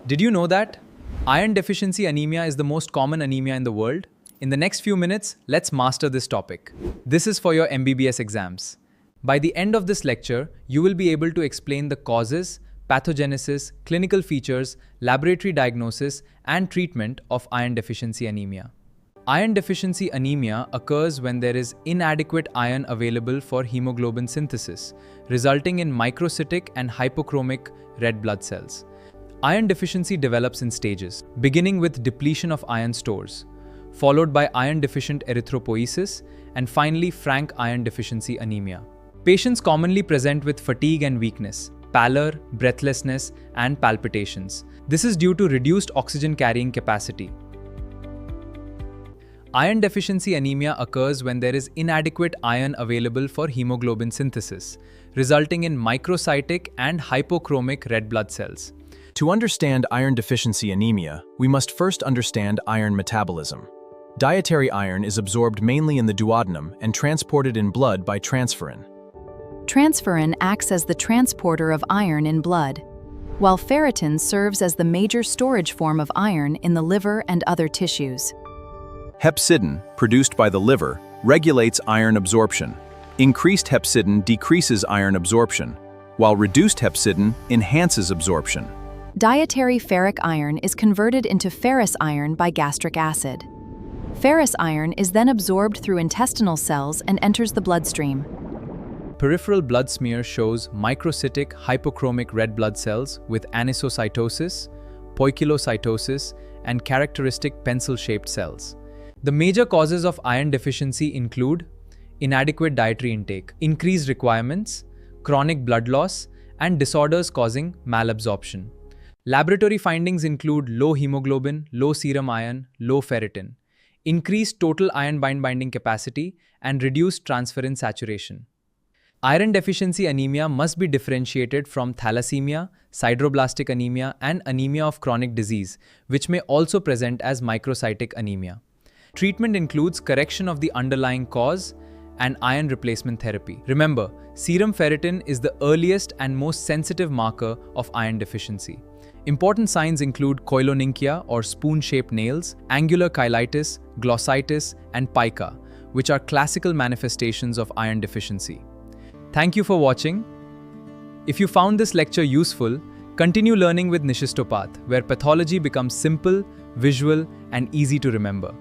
Did you know that? Iron deficiency anemia is the most common anemia in the world. In the next few minutes, let's master this topic. This is for your MBBS exams. By the end of this lecture, you will be able to explain the causes, pathogenesis, clinical features, laboratory diagnosis, and treatment of iron deficiency anemia. Iron deficiency anemia occurs when there is inadequate iron available for hemoglobin synthesis, resulting in microcytic and hypochromic red blood cells. Iron deficiency develops in stages, beginning with depletion of iron stores, followed by iron-deficient erythropoiesis, and finally frank iron deficiency anemia. Patients commonly present with fatigue and weakness, pallor, breathlessness, and palpitations. This is due to reduced oxygen carrying capacity. Iron deficiency anemia occurs when there is inadequate iron available for hemoglobin synthesis, resulting in microcytic and hypochromic red blood cells. To understand iron deficiency anemia, we must first understand iron metabolism. Dietary iron is absorbed mainly in the duodenum and transported in blood by transferrin. Transferrin acts as the transporter of iron in blood, while ferritin serves as the major storage form of iron in the liver and other tissues. Hepcidin, produced by the liver, regulates iron absorption. Increased hepcidin decreases iron absorption, while reduced hepcidin enhances absorption. Dietary ferric iron is converted into ferrous iron by gastric acid. Ferrous iron is then absorbed through intestinal cells and enters the bloodstream. Peripheral blood smear shows microcytic hypochromic red blood cells with anisocytosis, poikilocytosis, and characteristic pencil-shaped cells. The major causes of iron deficiency include inadequate dietary intake, increased requirements, chronic blood loss, and disorders causing malabsorption. Laboratory findings include low hemoglobin, low serum iron, low ferritin, increased total iron binding capacity, and reduced transferrin saturation. Iron deficiency anemia must be differentiated from thalassemia, sideroblastic anemia, and anemia of chronic disease, which may also present as microcytic anemia. Treatment includes correction of the underlying cause and iron replacement therapy. Remember, serum ferritin is the earliest and most sensitive marker of iron deficiency. Important signs include koilonychia or spoon-shaped nails, angular cheilitis, glossitis, and pica, which are classical manifestations of iron deficiency. Thank you for watching. If you found this lecture useful, continue learning with NishistoPath, where pathology becomes simple, visual, and easy to remember.